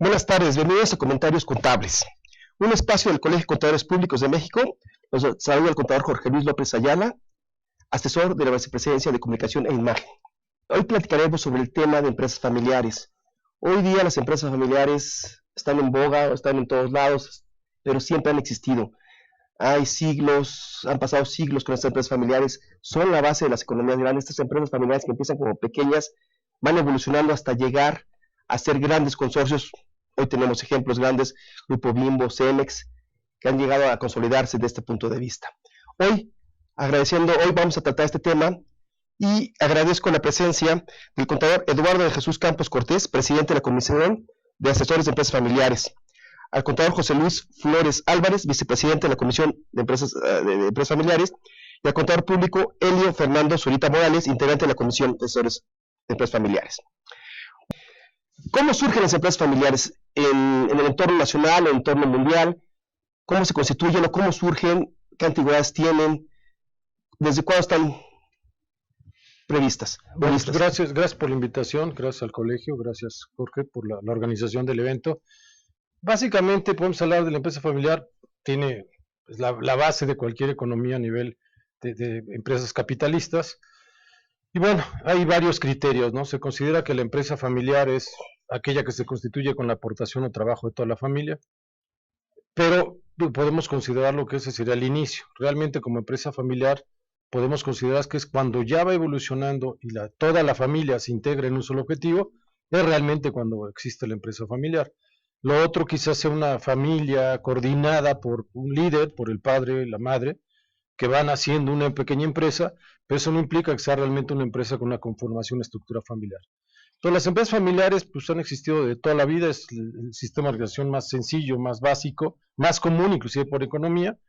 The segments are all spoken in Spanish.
Buenas tardes, bienvenidos a Comentarios Contables, un espacio del Colegio de Contadores Públicos de México. Los saluda el contador Jorge Luis López Ayala, asesor de la Vicepresidencia de Comunicación e Imagen. Hoy platicaremos sobre el tema de empresas familiares. Hoy día las empresas familiares están en boga, están en todos lados, pero siempre han existido. Hay siglos, han pasado siglos con estas empresas familiares, son la base de las economías grandes. Estas empresas familiares que empiezan como pequeñas, van evolucionando hasta llegar a ser grandes consorcios. Hoy tenemos ejemplos grandes, Grupo Bimbo, Cemex, que han llegado a consolidarse desde este punto de vista. Hoy vamos a tratar este tema y agradezco la presencia del contador Eduardo de Jesús Campos Cortés, presidente de la Comisión de Asesores de Empresas Familiares, al contador José Luis Flores Álvarez, vicepresidente de la Comisión de Empresas Familiares, y al contador público Elio Fernando Zurita Morales, integrante de la Comisión de Asesores de Empresas Familiares. ¿Cómo surgen las empresas familiares en el entorno nacional, en el entorno mundial? ¿Cómo se constituyen o cómo surgen? ¿Qué antigüedades tienen? ¿Desde cuándo están previstas? Bueno, gracias por la invitación, gracias al colegio, gracias Jorge por la organización del evento. Básicamente podemos hablar de la empresa familiar, tiene la base de cualquier economía a nivel de empresas capitalistas. Y bueno, hay varios criterios, ¿no? Se considera que la empresa familiar es aquella que se constituye con la aportación o trabajo de toda la familia, pero podemos considerarlo que ese sería el inicio. Realmente como empresa familiar podemos considerar que es cuando ya va evolucionando y toda la familia se integra en un solo objetivo, es realmente cuando existe la empresa familiar. Lo otro quizás sea una familia coordinada por un líder, por el padre, la madre, que van haciendo una pequeña empresa, pero eso no implica que sea realmente una empresa con una conformación, una estructura familiar. Entonces las empresas familiares pues han existido de toda la vida, es el sistema de organización más sencillo, más básico, más común inclusive por economía,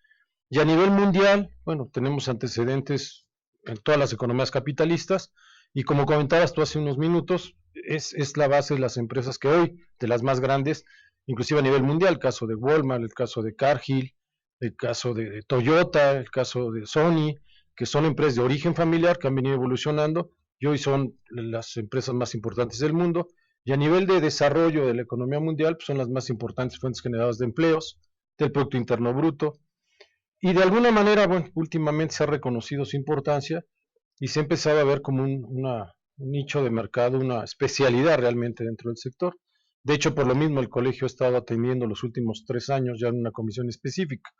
y a nivel mundial, bueno, tenemos antecedentes en todas las economías capitalistas, y como comentabas tú hace unos minutos, es la base de las empresas que hoy, de las más grandes, inclusive a nivel mundial, el caso de Walmart, el caso de Cargill, el caso de Toyota, el caso de Sony, que son empresas de origen familiar que han venido evolucionando y hoy son las empresas más importantes del mundo, y a nivel de desarrollo de la economía mundial pues son las más importantes fuentes generadoras de empleos, del Producto Interno Bruto, y de alguna manera, bueno, últimamente se ha reconocido su importancia y se ha empezado a ver como un nicho de mercado, una especialidad realmente dentro del sector. De hecho, por lo mismo el colegio ha estado atendiendo los últimos 3 años ya en una comisión específica.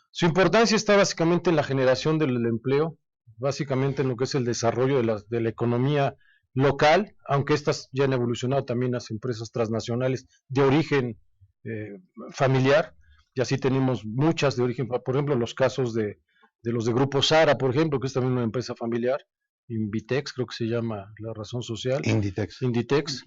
Su importancia está básicamente en la generación del empleo, básicamente en lo que es el desarrollo de la economía local, aunque estas ya han evolucionado también las empresas transnacionales de origen familiar, y así tenemos muchas de origen, por ejemplo, los casos de los de Grupo Zara, por ejemplo, que es también una empresa familiar, Invitex, creo que se llama la razón social. Inditex.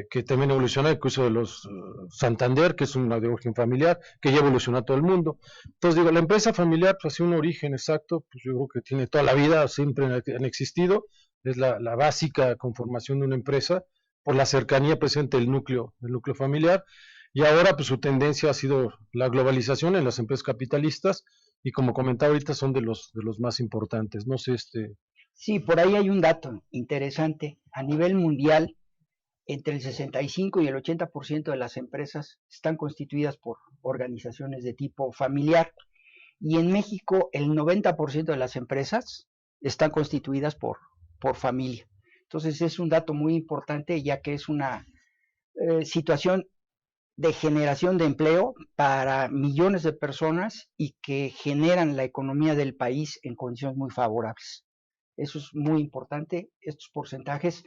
Que también evoluciona, incluso de los Santander, que es una de origen familiar, que ya evoluciona a todo el mundo. Entonces digo, la empresa familiar, pues un origen exacto, pues yo creo que tiene toda la vida, siempre han existido, es la básica conformación de una empresa, por la cercanía presente del núcleo familiar, y ahora pues su tendencia ha sido la globalización en las empresas capitalistas, y como comentaba ahorita son de los más importantes, no sé Sí, por ahí hay un dato interesante, a nivel mundial, entre el 65 y el 80% de las empresas están constituidas por organizaciones de tipo familiar, y en México el 90% de las empresas están constituidas por familia. Entonces es un dato muy importante, ya que es una situación de generación de empleo para millones de personas y que generan la economía del país en condiciones muy favorables. Eso es muy importante. Estos porcentajes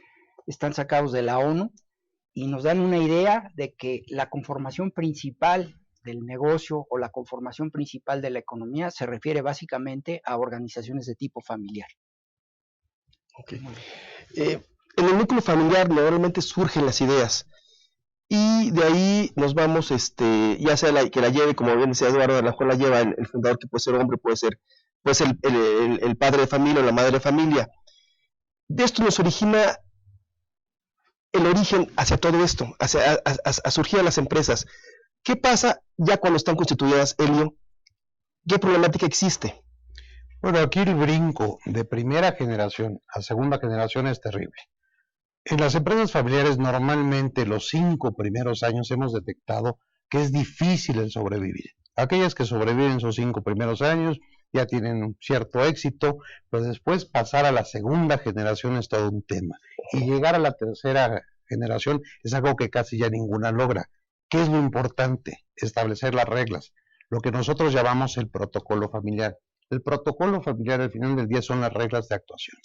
están sacados de la ONU y nos dan una idea de que la conformación principal del negocio o la conformación principal de la economía se refiere básicamente a organizaciones de tipo familiar. Okay. En el núcleo familiar normalmente surgen las ideas y de ahí nos vamos, ya sea que la lleve, como bien decía Eduardo, a lo mejor la lleva el fundador, que puede ser hombre, puede ser el padre de familia o la madre de familia. De esto nos origina el origen hacia todo esto, a surgir las empresas. ¿Qué pasa ya cuando están constituidas, Elio? ¿Qué problemática existe? Bueno, aquí el brinco de primera generación a segunda generación es terrible. En las empresas familiares normalmente los 5 primeros años hemos detectado que es difícil el sobrevivir. Aquellas que sobreviven esos 5 primeros años ya tienen un cierto éxito, pero después pasar a la segunda generación es todo un tema. Y llegar a la tercera generación es algo que casi ya ninguna logra. ¿Qué es lo importante? Establecer las reglas, lo que nosotros llamamos el protocolo familiar. El protocolo familiar al final del día son las reglas de actuación,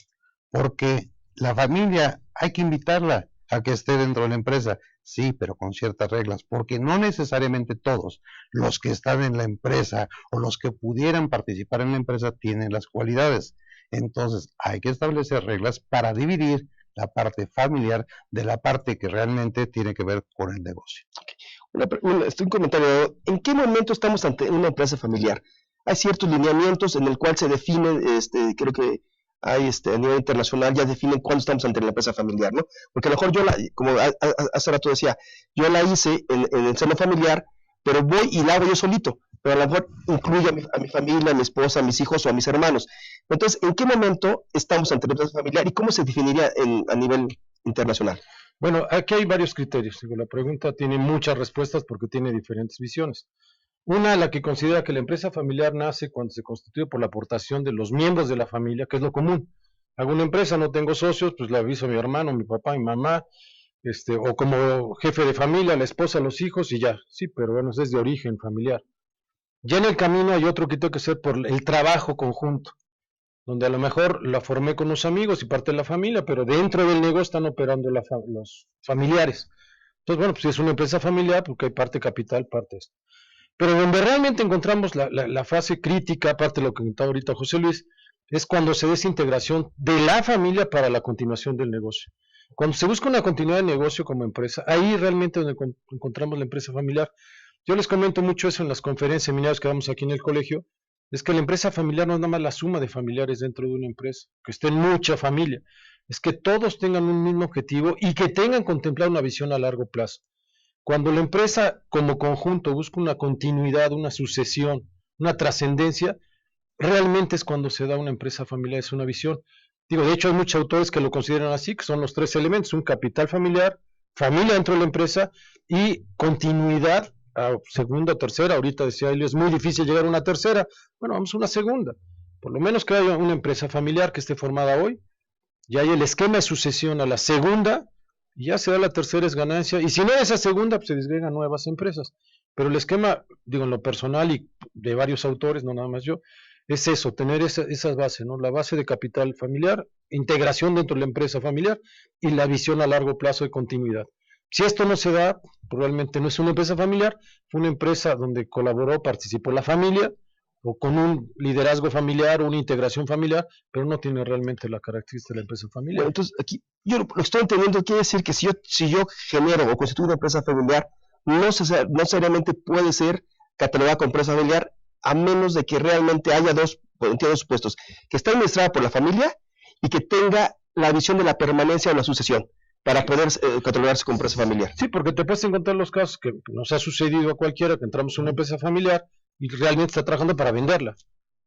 porque la familia hay que invitarla a que esté dentro de la empresa, sí, pero con ciertas reglas, porque no necesariamente todos los que están en la empresa o los que pudieran participar en la empresa tienen las cualidades. Entonces hay que establecer reglas para dividir la parte familiar de la parte que realmente tiene que ver con el negocio. Un comentario. ¿En qué momento estamos ante una empresa familiar? Hay ciertos lineamientos en el cual se define, creo que hay a nivel internacional ya definen cuándo estamos ante la empresa familiar, ¿no? Porque a lo mejor yo, como hace rato decía, yo la hice en el seno familiar, pero voy y la hago yo solito, pero a lo mejor incluye a mi familia, a mi esposa, a mis hijos o a mis hermanos. Entonces, ¿en qué momento estamos ante la empresa familiar y cómo se definiría a nivel internacional? Bueno, aquí hay varios criterios. La pregunta tiene muchas respuestas porque tiene diferentes visiones. Una, la que considera que la empresa familiar nace cuando se constituye por la aportación de los miembros de la familia, que es lo común. Hago una empresa, no tengo socios, pues le aviso a mi hermano, mi papá, mi mamá, o como jefe de familia, la esposa, los hijos y ya. Sí, pero bueno, es de origen familiar. Ya en el camino hay otro que tiene que ser por el trabajo conjunto, donde a lo mejor la formé con unos amigos y parte de la familia, pero dentro del negocio están operando los familiares. Entonces, bueno, pues si es una empresa familiar, porque hay parte capital, parte esto. Pero donde realmente encontramos la fase crítica, aparte de lo que comentaba ahorita José Luis, es cuando se da esa integración de la familia para la continuación del negocio. Cuando se busca una continuidad de negocio como empresa, ahí realmente donde encontramos la empresa familiar. Yo les comento mucho eso en las conferencias, seminarios que damos aquí en el colegio, es que la empresa familiar no es nada más la suma de familiares dentro de una empresa, que estén mucha familia, es que todos tengan un mismo objetivo y que tengan contemplado una visión a largo plazo. Cuando la empresa como conjunto busca una continuidad, una sucesión, una trascendencia, realmente es cuando se da una empresa familiar, es una visión. De hecho hay muchos autores que lo consideran así, que son los 3 elementos, un capital familiar, familia dentro de la empresa y continuidad a segunda, tercera. Ahorita decía Elio, es muy difícil llegar a una tercera, bueno, vamos a una segunda. Por lo menos que haya una empresa familiar que esté formada hoy, ya hay el esquema de sucesión a la segunda, y ya se da la tercera es ganancia, y si no esa segunda, pues se desgregan nuevas empresas. Pero el esquema, en lo personal y de varios autores, no nada más yo, es eso, tener esas bases, ¿no? La base de capital familiar, integración dentro de la empresa familiar y la visión a largo plazo de continuidad. Si esto no se da, probablemente no es una empresa familiar, fue una empresa donde colaboró, participó la familia, o con un liderazgo familiar o una integración familiar, pero no tiene realmente la característica de la empresa familiar. Bueno, entonces, aquí yo lo estoy entendiendo, quiere decir que si yo genero o constituyo una empresa familiar, no necesariamente puede ser catalogada como empresa familiar, a menos de que realmente haya dos supuestos, que esté administrada por la familia y que tenga la visión de la permanencia o la sucesión, para poder catalogarse como empresa familiar. Sí, porque te puedes encontrar los casos que nos ha sucedido a cualquiera, que entramos en una empresa familiar y realmente está trabajando para venderla.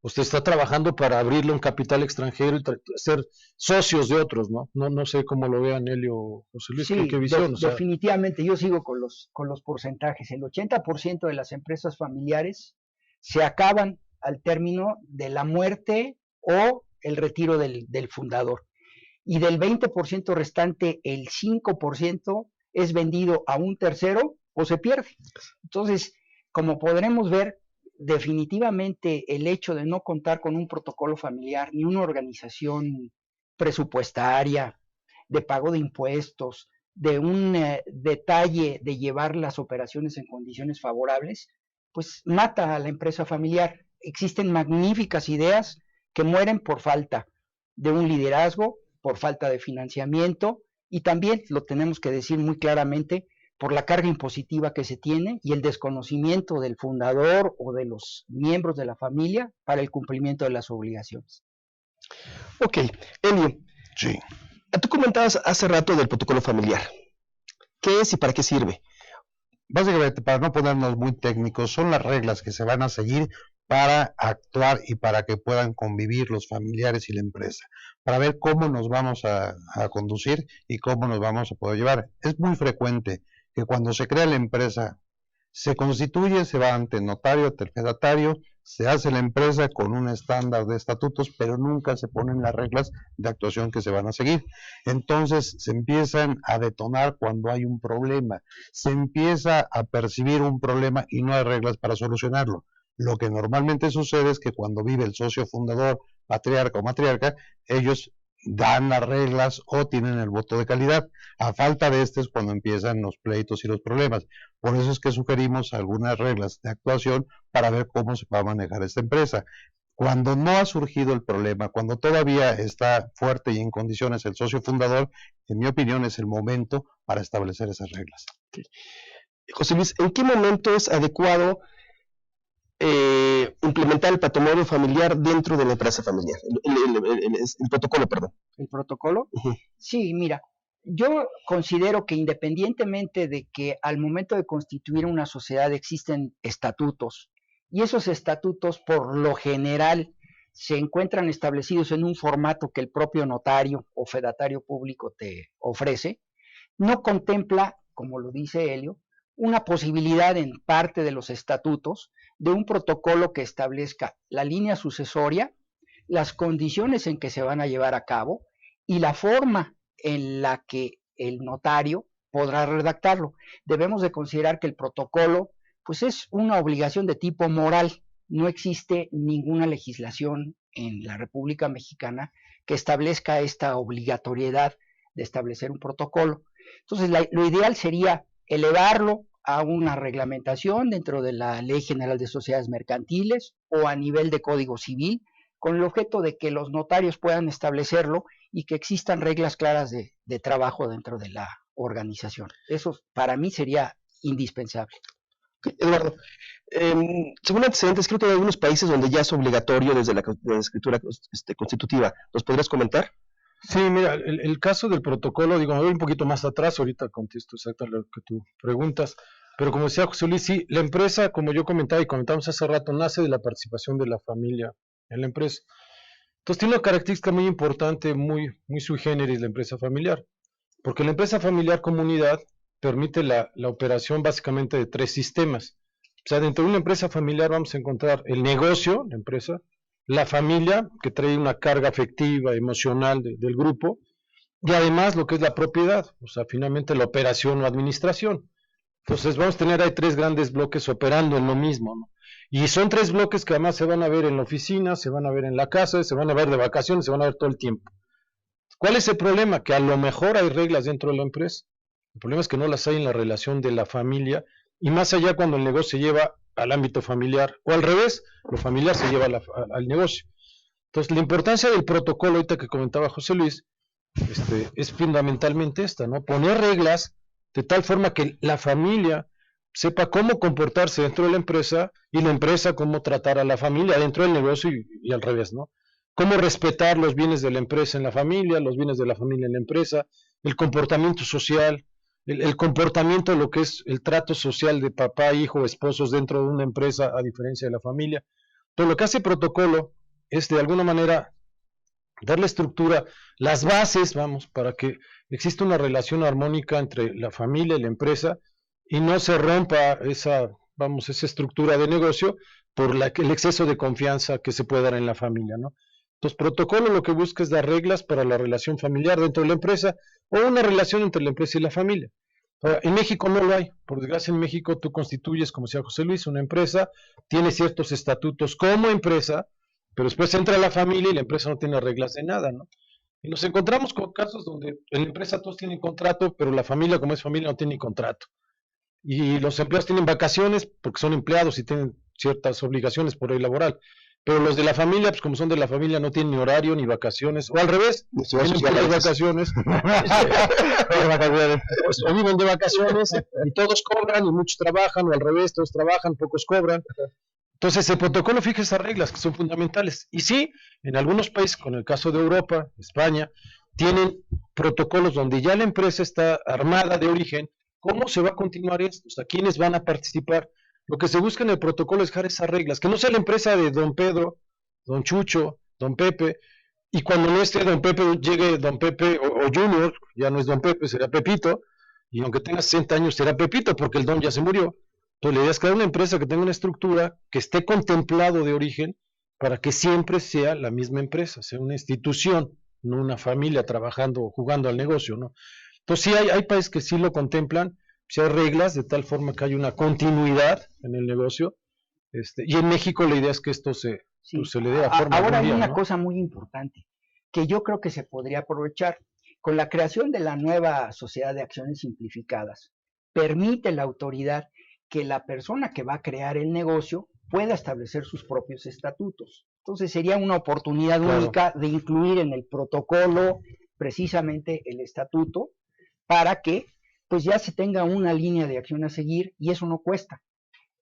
Usted está trabajando para abrirle un capital extranjero y ser socios de otros, ¿no? No sé cómo lo vean Elio o José Luis, sí, ¿qué visión? Definitivamente, yo sigo con los porcentajes. El 80% de las empresas familiares se acaban al término de la muerte o el retiro del fundador. Y del 20% restante, el 5% es vendido a un tercero o se pierde. Entonces, como podremos ver, definitivamente el hecho de no contar con un protocolo familiar ni una organización presupuestaria, de pago de impuestos, de un detalle de llevar las operaciones en condiciones favorables, pues mata a la empresa familiar. Existen magníficas ideas que mueren por falta de un liderazgo, por falta de financiamiento y también, lo tenemos que decir muy claramente, por la carga impositiva que se tiene y el desconocimiento del fundador o de los miembros de la familia para el cumplimiento de las obligaciones. Ok, Elio. Sí. Tú comentabas hace rato del protocolo familiar. ¿Qué es y para qué sirve? Básicamente, para no ponernos muy técnicos, son las reglas que se van a seguir para actuar y para que puedan convivir los familiares y la empresa, para ver cómo nos vamos a conducir y cómo nos vamos a poder llevar. Es muy frecuente que cuando se crea la empresa, se constituye, se va ante el notario, ante el fedatario, se hace la empresa con un estándar de estatutos, pero nunca se ponen las reglas de actuación que se van a seguir. Entonces se empiezan a detonar cuando hay un problema, se empieza a percibir un problema y no hay reglas para solucionarlo. Lo que normalmente sucede es que cuando vive el socio fundador, patriarca o matriarca, ellos dan las reglas o tienen el voto de calidad. A falta de este es cuando empiezan los pleitos y los problemas. Por eso es que sugerimos algunas reglas de actuación para ver cómo se va a manejar esta empresa. Cuando no ha surgido el problema, cuando todavía está fuerte y en condiciones el socio fundador, en mi opinión es el momento para establecer esas reglas. Okay. José Luis, ¿en qué momento es adecuado implementar el patrimonio familiar dentro de la empresa familiar? El protocolo, perdón. ¿El protocolo? Uh-huh. Sí, mira, yo considero que independientemente de que al momento de constituir una sociedad existen estatutos, y esos estatutos por lo general se encuentran establecidos en un formato que el propio notario o fedatario público te ofrece, no contempla, como lo dice Helio, una posibilidad en parte de los estatutos de un protocolo que establezca la línea sucesoria, las condiciones en que se van a llevar a cabo y la forma en la que el notario podrá redactarlo. Debemos de considerar que el protocolo pues es una obligación de tipo moral. No existe ninguna legislación en la República Mexicana que establezca esta obligatoriedad de establecer un protocolo. Entonces, lo ideal sería elevarlo a una reglamentación dentro de la Ley General de Sociedades Mercantiles o a nivel de Código Civil, con el objeto de que los notarios puedan establecerlo y que existan reglas claras de trabajo dentro de la organización. Eso para mí sería indispensable. Eduardo, según antecedentes, creo que hay algunos países donde ya es obligatorio desde la escritura constitutiva. ¿Nos podrías comentar? Sí, mira, el caso del protocolo, digo, me voy un poquito más atrás, ahorita contesto exactamente lo que tú preguntas, pero como decía José Luis, sí, la empresa, como yo comentaba y comentamos hace rato, nace de la participación de la familia en la empresa. Entonces tiene una característica muy importante, muy sui generis la empresa familiar, porque la empresa familiar comunidad permite la operación básicamente de 3 sistemas. O sea, dentro de una empresa familiar vamos a encontrar el negocio, la empresa, la familia, que trae una carga afectiva, emocional del grupo, y además lo que es la propiedad, o sea, finalmente la operación o administración. Entonces vamos a tener ahí 3 grandes bloques operando en lo mismo, ¿no? Y son 3 bloques que además se van a ver en la oficina, se van a ver en la casa, se van a ver de vacaciones, se van a ver todo el tiempo. ¿Cuál es el problema? Que a lo mejor hay reglas dentro de la empresa. El problema es que no las hay en la relación de la familia, y más allá cuando el negocio se lleva al ámbito familiar, o al revés, lo familiar se lleva al negocio. Entonces, la importancia del protocolo, ahorita que comentaba José Luis, es fundamentalmente esta, ¿no? Poner reglas de tal forma que la familia sepa cómo comportarse dentro de la empresa, y la empresa cómo tratar a la familia dentro del negocio y al revés, ¿no? Cómo respetar los bienes de la empresa en la familia, los bienes de la familia en la empresa, el comportamiento social, el comportamiento de lo que es el trato social de papá, hijo, esposos dentro de una empresa, a diferencia de la familia. Pero lo que hace el protocolo es de alguna manera darle estructura, las bases, vamos, para que exista una relación armónica entre la familia y la empresa y no se rompa esa estructura de negocio por el exceso de confianza que se puede dar en la familia, ¿no? Entonces, protocolo lo que busca es dar reglas para la relación familiar dentro de la empresa, o una relación entre la empresa y la familia. Ahora, en México no lo hay. Por desgracia, en México tú constituyes, como decía José Luis, una empresa, tiene ciertos estatutos como empresa, pero después entra la familia y la empresa no tiene reglas de nada, ¿no? Y nos encontramos con casos donde en la empresa todos tienen contrato, pero la familia, como es familia, no tiene ni contrato. Y los empleados tienen vacaciones porque son empleados y tienen ciertas obligaciones por ley laboral. Pero los de la familia, pues como son de la familia, no tienen ni horario ni vacaciones, o al revés, tienen pocas vacaciones, pues, o viven de vacaciones, y todos cobran, y muchos trabajan, o al revés, todos trabajan, pocos cobran. Entonces el protocolo fija esas reglas que son fundamentales. Y sí, en algunos países, con el caso de Europa, España, tienen protocolos donde ya la empresa está armada de origen. ¿Cómo se va a continuar esto? O sea, ¿quiénes van a participar? Lo que se busca en el protocolo es dejar esas reglas, que no sea la empresa de don Pedro, don Chucho, don Pepe, y cuando no esté don Pepe, llegue don Pepe o Junior, ya no es don Pepe, será Pepito, y aunque tenga 60 años será Pepito, porque el don ya se murió. Entonces la idea es crear una empresa que tenga una estructura, que esté contemplado de origen, para que siempre sea la misma empresa, sea una institución, no una familia trabajando o jugando al negocio, ¿no? Entonces sí hay países que sí lo contemplan, sí hay reglas de tal forma que hay una continuidad en el negocio, y en México la idea es que esto se le dé a forma Ahora mundial, hay una ¿no? cosa muy importante que yo creo que se podría aprovechar. Con la creación de la nueva sociedad de acciones simplificadas, permite la autoridad que la persona que va a crear el negocio pueda establecer sus propios estatutos. Entonces sería una oportunidad única de incluir en el protocolo precisamente el estatuto para que pues ya se tenga una línea de acción a seguir, y eso no cuesta.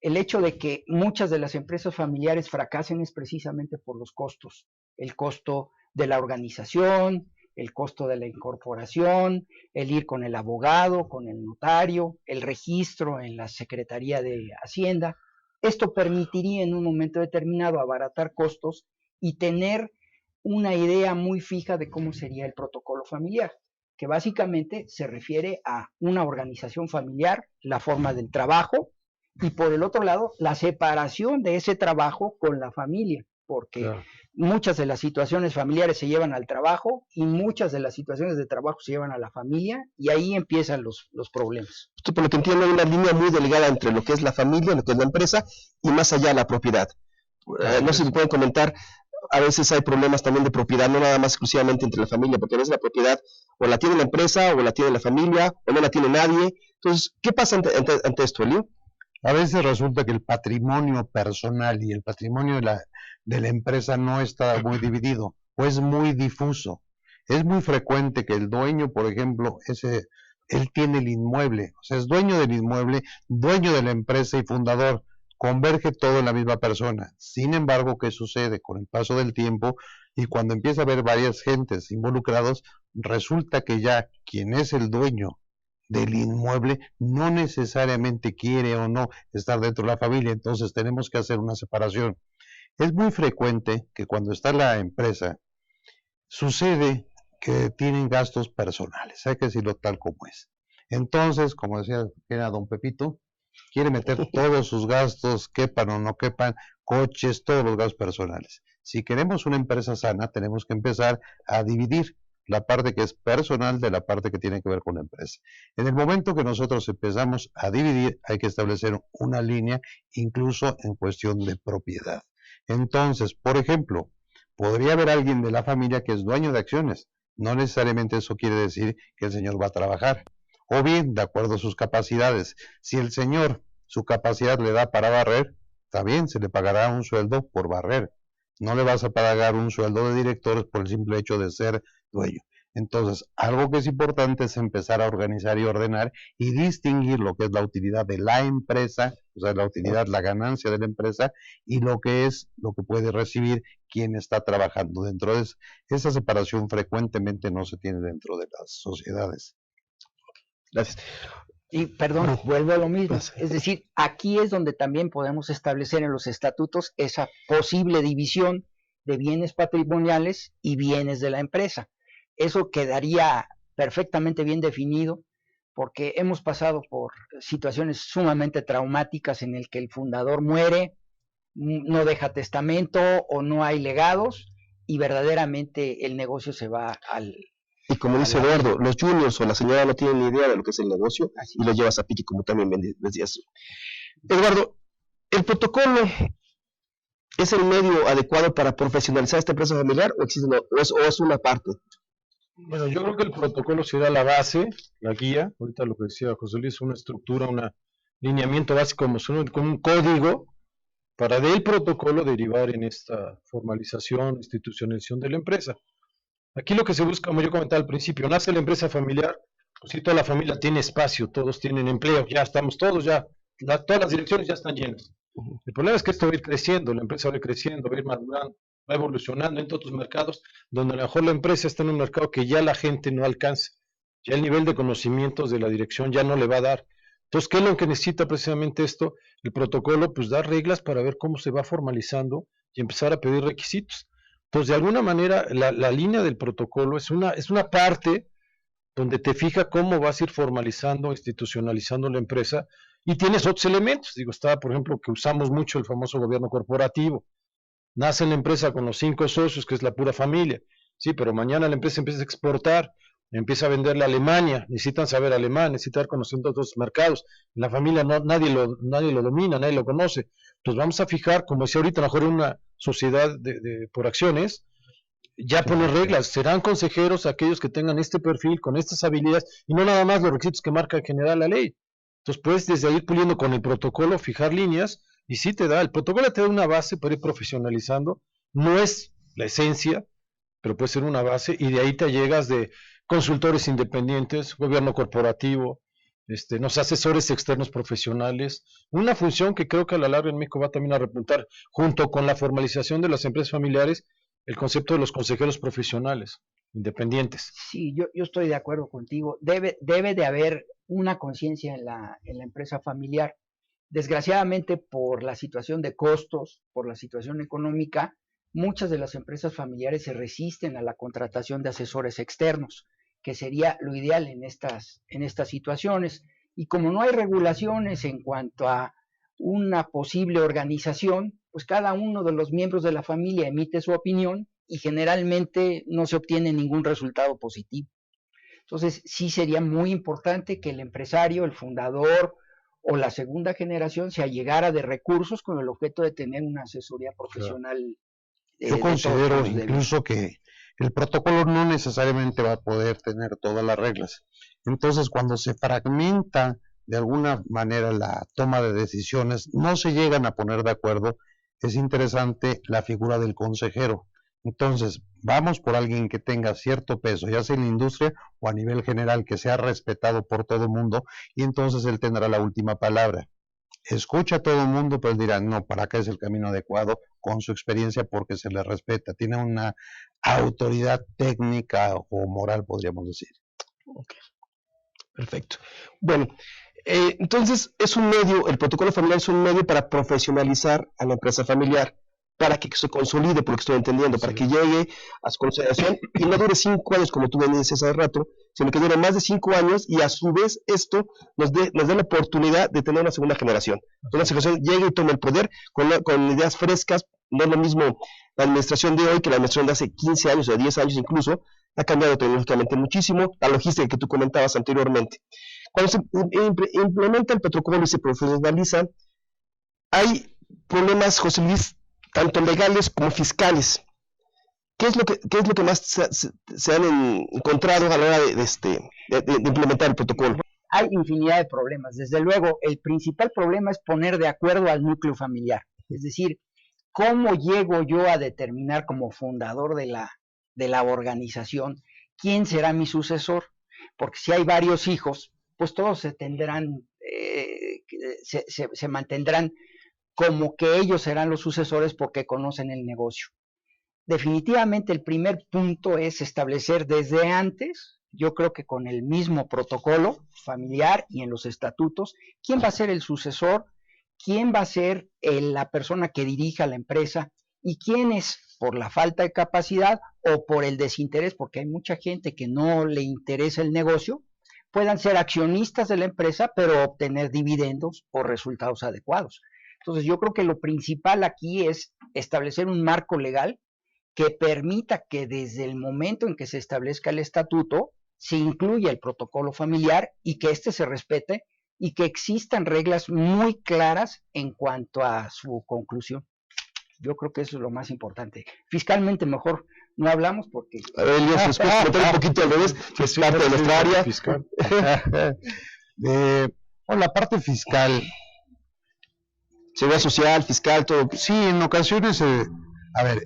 El hecho de que muchas de las empresas familiares fracasen es precisamente por los costos. El costo de la organización, el costo de la incorporación, el ir con el abogado, con el notario, el registro en la Secretaría de Hacienda. Esto permitiría en un momento determinado abaratar costos y tener una idea muy fija de cómo sería el protocolo familiar, que básicamente se refiere a una organización familiar, la forma del trabajo, y por el otro lado, la separación de ese trabajo con la familia, porque muchas de las situaciones familiares se llevan al trabajo y muchas de las situaciones de trabajo se llevan a la familia, y ahí empiezan los problemas. Esto, por lo que entiendo, hay una línea muy delgada entre lo que es la familia, lo que es la empresa, y más allá la propiedad. No sé si pueden comentar, a veces hay problemas también de propiedad, no nada más exclusivamente entre la familia, porque a veces la propiedad o la tiene la empresa, o la tiene la familia, o no la tiene nadie. Entonces, ¿qué pasa ante esto, Elio? A veces resulta que el patrimonio personal y el patrimonio de la empresa no está muy dividido, o es muy difuso. Es muy frecuente que el dueño, por ejemplo, él tiene el inmueble, o sea, es dueño del inmueble, dueño de la empresa y fundador, converge todo en la misma persona. Sin embargo, ¿qué sucede? Con el paso del tiempo y cuando empieza a haber varias gentes involucrados, resulta que ya quien es el dueño del inmueble no necesariamente quiere o no estar dentro de la familia, entonces tenemos que hacer una separación. Es muy frecuente que cuando está la empresa, sucede que tienen gastos personales, hay que decirlo tal como es. Entonces, como decía era don Pepito, quiere meter todos sus gastos, quepan o no quepan, coches, todos los gastos personales. Si queremos una empresa sana, tenemos que empezar a dividir la parte que es personal de la parte que tiene que ver con la empresa. En el momento que nosotros empezamos a dividir, hay que establecer una línea, incluso en cuestión de propiedad. Entonces, por ejemplo, podría haber alguien de la familia que es dueño de acciones. No necesariamente eso quiere decir que el señor va a trabajar. O bien, de acuerdo a sus capacidades, si el señor, su capacidad le da para barrer, está bien, se le pagará un sueldo por barrer. No le vas a pagar un sueldo de directores por el simple hecho de ser dueño. Entonces, algo que es importante es empezar a organizar y ordenar y distinguir lo que es la utilidad de la empresa, o sea, la utilidad, la ganancia de la empresa, y lo que es lo que puede recibir quien está trabajando. Dentro de esa separación frecuentemente no se tiene dentro de las sociedades. Gracias. Y perdón, vuelvo a lo mismo. Es decir, aquí es donde también podemos establecer en los estatutos esa posible división de bienes patrimoniales y bienes de la empresa. Eso quedaría perfectamente bien definido, porque hemos pasado por situaciones sumamente traumáticas en el que el fundador muere, no deja testamento o no hay legados, y verdaderamente el negocio se va al... Y como dice Eduardo, los juniors o la señora no tienen ni idea de lo que es el negocio y lo llevas a pique, como también decías. Eduardo, ¿el protocolo es el medio adecuado para profesionalizar esta empresa familiar o existe o es una parte? Bueno, yo creo que el protocolo será la base, la guía. Ahorita lo que decía José Luis, una estructura, un lineamiento básico, como un código, para del protocolo derivar en esta formalización, institucionalización de la empresa. Aquí lo que se busca, como yo comentaba al principio, nace la empresa familiar, pues si toda la familia tiene espacio, todos tienen empleo, ya estamos todos, todas las direcciones ya están llenas. El problema es que esto va a ir creciendo, la empresa va a ir creciendo, va a ir madurando, va evolucionando en otros mercados, donde a lo mejor la empresa está en un mercado que ya la gente no alcanza, ya el nivel de conocimientos de la dirección ya no le va a dar. Entonces, ¿qué es lo que necesita precisamente esto? El protocolo, pues dar reglas para ver cómo se va formalizando y empezar a pedir requisitos. Entonces, de alguna manera, la línea del protocolo es una parte donde te fija cómo vas a ir formalizando, institucionalizando la empresa, y tienes otros elementos. Digo, está, por ejemplo, que usamos mucho el famoso gobierno corporativo. Nace la empresa con los 5 socios, que es la pura familia, sí, pero mañana la empresa empieza a exportar, empieza a venderle a Alemania, necesitan saber alemán, necesitan conocer otros mercados, en la familia nadie lo domina, nadie lo conoce. Entonces vamos a fijar, como decía ahorita, a lo mejor en una sociedad por acciones, ya poner reglas, serán consejeros aquellos que tengan este perfil, con estas habilidades, y no nada más los requisitos que marca en general la ley. Entonces puedes desde ahí ir puliendo con el protocolo, fijar líneas, y sí el protocolo te da una base para ir profesionalizando, no es la esencia, pero puede ser una base, y de ahí te llegas de consultores independientes, gobierno corporativo, los asesores externos profesionales, una función que creo que a la larga en México va también a repuntar, junto con la formalización de las empresas familiares, el concepto de los consejeros profesionales independientes. Sí, yo estoy de acuerdo contigo. Debe de haber una conciencia en la empresa familiar. Desgraciadamente, por la situación de costos, por la situación económica, muchas de las empresas familiares se resisten a la contratación de asesores externos, que sería lo ideal en estas situaciones. Y como no hay regulaciones en cuanto a una posible organización, pues cada uno de los miembros de la familia emite su opinión y generalmente no se obtiene ningún resultado positivo. Entonces, sí sería muy importante que el empresario, el fundador o la segunda generación se allegara de recursos con el objeto de tener una asesoría profesional. Yo considero incluso que el protocolo no necesariamente va a poder tener todas las reglas. Entonces, cuando se fragmenta de alguna manera la toma de decisiones, no se llegan a poner de acuerdo, es interesante la figura del consejero. Entonces, vamos por alguien que tenga cierto peso, ya sea en la industria o a nivel general, que sea respetado por todo el mundo, y entonces él tendrá la última palabra. Escucha a todo el mundo, pero él dirá, no, para acá es el camino adecuado, con su experiencia, porque se le respeta. Tiene una autoridad técnica o moral, podríamos decir. Ok, perfecto. Bueno, entonces es un medio, el protocolo familiar es un medio para profesionalizar a la empresa familiar, para que se consolide, por lo que estoy entendiendo, para que llegue a su consolidación y no dure 5 años, como tú me dices hace rato, sino que dure más de 5 años y a su vez esto nos dé la oportunidad de tener una segunda generación. Una generación llegue y tome el poder con ideas frescas. No es lo mismo la administración de hoy que la administración de hace 15 años o de 10 años incluso, ha cambiado tecnológicamente muchísimo, la logística que tú comentabas anteriormente. Cuando se implementa el protocolo y se profesionaliza, hay problemas, José Luis, tanto legales como fiscales. ¿Qué es lo que más se han encontrado a la hora de implementar el protocolo? Hay infinidad de problemas. Desde luego, el principal problema es poner de acuerdo al núcleo familiar. Es decir, ¿cómo llego yo a determinar como fundador de la organización quién será mi sucesor? Porque si hay varios hijos, pues todos se mantendrán como que ellos serán los sucesores porque conocen el negocio. Definitivamente el primer punto es establecer desde antes, yo creo que con el mismo protocolo familiar y en los estatutos, quién va a ser el sucesor, quién va a ser la persona que dirija la empresa y quiénes, por la falta de capacidad o por el desinterés, porque hay mucha gente que no le interesa el negocio, puedan ser accionistas de la empresa, pero obtener dividendos o resultados adecuados. Entonces yo creo que lo principal aquí es establecer un marco legal que permita que desde el momento en que se establezca el estatuto se incluya el protocolo familiar y que éste se respete y que existan reglas muy claras en cuanto a su conclusión. Yo creo que eso es lo más importante. Fiscalmente mejor no hablamos porque... A ver, Elias, nos puedes comentar un poquito al revés, que es parte de nuestra área. Fiscal. La parte fiscal... Seguridad social, fiscal, todo. Sí, en ocasiones,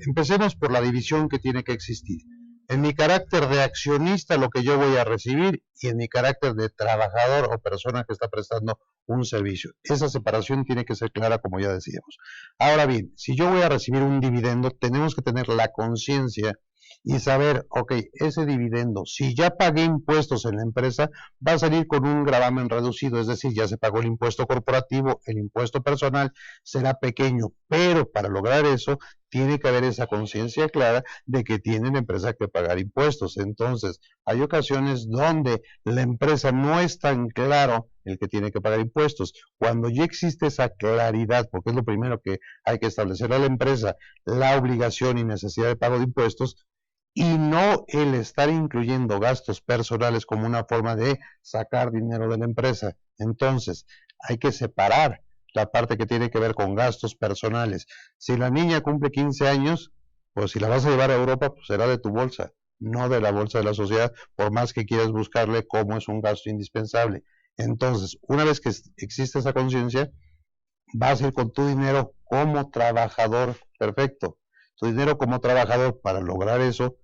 empecemos por la división que tiene que existir. En mi carácter de accionista, lo que yo voy a recibir, y en mi carácter de trabajador o persona que está prestando un servicio. Esa separación tiene que ser clara, como ya decíamos. Ahora bien, si yo voy a recibir un dividendo, tenemos que tener la conciencia y saber, ok, ese dividendo, si ya pagué impuestos en la empresa, va a salir con un gravamen reducido, es decir, ya se pagó el impuesto corporativo, el impuesto personal será pequeño, pero para lograr eso tiene que haber esa conciencia clara de que tiene la empresa que pagar impuestos. Entonces, hay ocasiones donde la empresa no es tan claro el que tiene que pagar impuestos. Cuando ya existe esa claridad, porque es lo primero que hay que establecer a la empresa, la obligación y necesidad de pago de impuestos, y no el estar incluyendo gastos personales como una forma de sacar dinero de la empresa. Entonces, hay que separar la parte que tiene que ver con gastos personales. Si la niña cumple 15 años, pues si la vas a llevar a Europa, pues será de tu bolsa, no de la bolsa de la sociedad, por más que quieras buscarle cómo es un gasto indispensable. Entonces, una vez que existe esa conciencia, vas a ir con tu dinero como trabajador, perfecto. Tu dinero como trabajador, para lograr eso,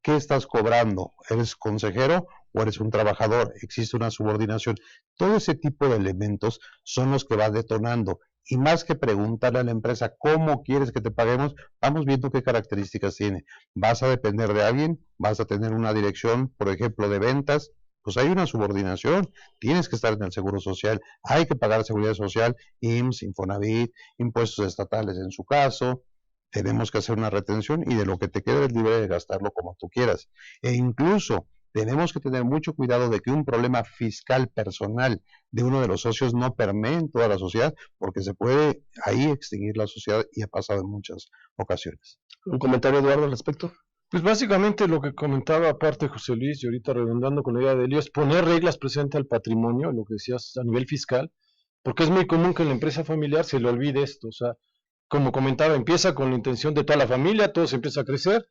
¿qué estás cobrando? ¿Eres consejero o eres un trabajador? ¿Existe una subordinación? Todo ese tipo de elementos son los que va detonando. Y más que preguntarle a la empresa cómo quieres que te paguemos, vamos viendo qué características tiene. ¿Vas a depender de alguien? ¿Vas a tener una dirección, por ejemplo, de ventas? Pues hay una subordinación, tienes que estar en el Seguro Social, hay que pagar Seguridad Social, IMSS, Infonavit, impuestos estatales en su caso, tenemos que hacer una retención y de lo que te quede es libre de gastarlo como tú quieras. E incluso tenemos que tener mucho cuidado de que un problema fiscal personal de uno de los socios no permee en toda la sociedad, porque se puede ahí extinguir la sociedad y ha pasado en muchas ocasiones. ¿Un comentario, Eduardo, al respecto? Pues básicamente lo que comentaba aparte José Luis, y ahorita redundando con la idea de Elio, es poner reglas presente al patrimonio, lo que decías a nivel fiscal, porque es muy común que en la empresa familiar se le olvide esto. O sea, como comentaba, empieza con la intención de toda la familia, todo se empieza a crecer,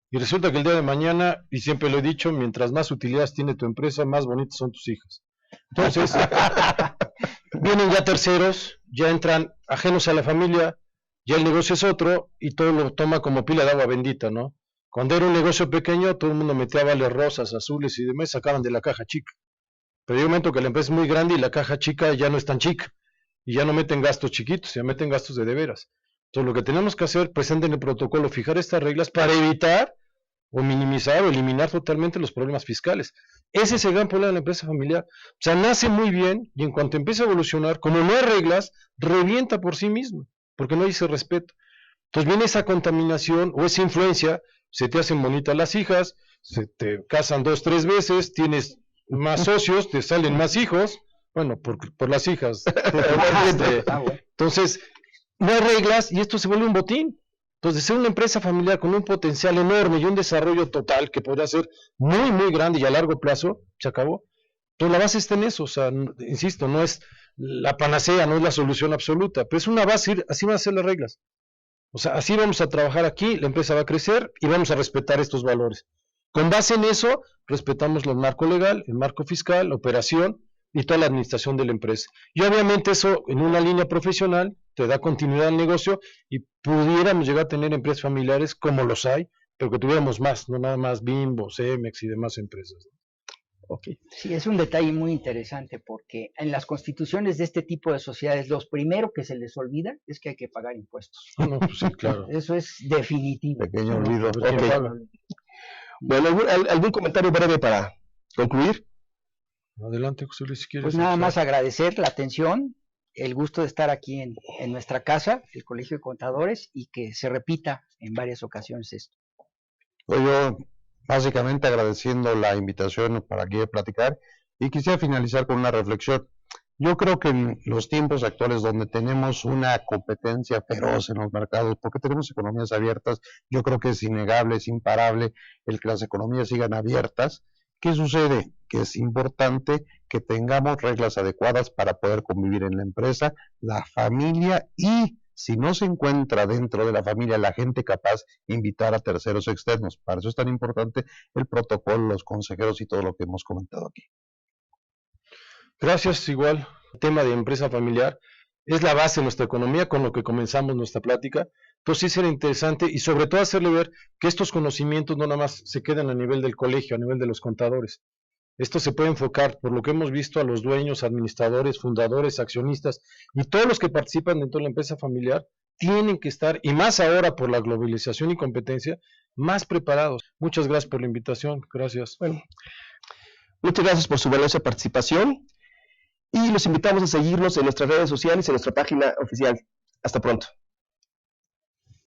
y resulta que el día de mañana, y siempre lo he dicho, mientras más utilidades tiene tu empresa, más bonitas son tus hijas. Entonces, vienen ya terceros, ya entran ajenos a la familia, ya el negocio es otro, y todo lo toma como pila de agua bendita, ¿no? Cuando era un negocio pequeño, todo el mundo metía vales rosas, azules y demás, sacaban de la caja chica. Pero hay un momento que la empresa es muy grande y la caja chica ya no es tan chica. Y ya no meten gastos chiquitos, ya meten gastos de veras. Entonces lo que tenemos que hacer, presente en el protocolo, fijar estas reglas para evitar o minimizar o eliminar totalmente los problemas fiscales. Ese es el gran problema de la empresa familiar. O sea, nace muy bien y en cuanto empieza a evolucionar, como no hay reglas, revienta por sí mismo, porque no hay ese respeto. Entonces viene esa contaminación o esa influencia, se te hacen bonitas las hijas, se te casan 2, 3 veces, tienes más socios, te salen más hijos, bueno, por las hijas. Entonces, no hay reglas y esto se vuelve un botín. Entonces, de ser una empresa familiar con un potencial enorme y un desarrollo total que podría ser muy, muy grande y a largo plazo, se acabó. Entonces, la base está en eso. O sea, insisto, no es la panacea, no es la solución absoluta, pero es una base, así van a ser las reglas. O sea, así vamos a trabajar aquí, la empresa va a crecer y vamos a respetar estos valores. Con base en eso, respetamos el marco legal, el marco fiscal, la operación y toda la administración de la empresa. Y obviamente eso, en una línea profesional, te da continuidad al negocio y pudiéramos llegar a tener empresas familiares como los hay, pero que tuviéramos más, no nada más Bimbo, Cemex y demás empresas. Okay. Sí, es un detalle muy interesante porque en las constituciones de este tipo de sociedades, lo primero que se les olvida es que hay que pagar impuestos. No, pues sí, claro. Eso es definitivo. Pequeño olvido. Okay. Bueno, ¿algún comentario breve para concluir? Adelante, José Luis, si quieres. Pues nada más agradecer la atención, el gusto de estar aquí en nuestra casa, el Colegio de Contadores, y que se repita en varias ocasiones esto. Yo básicamente agradeciendo la invitación para aquí a platicar y quisiera finalizar con una reflexión. Yo creo que en los tiempos actuales donde tenemos una competencia feroz en los mercados, porque tenemos economías abiertas, yo creo que es innegable, es imparable el que las economías sigan abiertas. ¿Qué sucede? Que es importante que tengamos reglas adecuadas para poder convivir en la empresa, la familia y si no se encuentra dentro de la familia la gente capaz, invitar a terceros externos. Para eso es tan importante el protocolo, los consejeros y todo lo que hemos comentado aquí. Gracias, igual. El tema de empresa familiar es la base de nuestra economía, con lo que comenzamos nuestra plática. Entonces sí será interesante y sobre todo hacerle ver que estos conocimientos no nada más se quedan a nivel del colegio, a nivel de los contadores. Esto se puede enfocar, por lo que hemos visto, a los dueños, administradores, fundadores, accionistas y todos los que participan dentro de la empresa familiar, tienen que estar, y más ahora por la globalización y competencia, más preparados. Muchas gracias por la invitación. Gracias. Bueno, muchas gracias por su valiosa participación y los invitamos a seguirnos en nuestras redes sociales y en nuestra página oficial. Hasta pronto.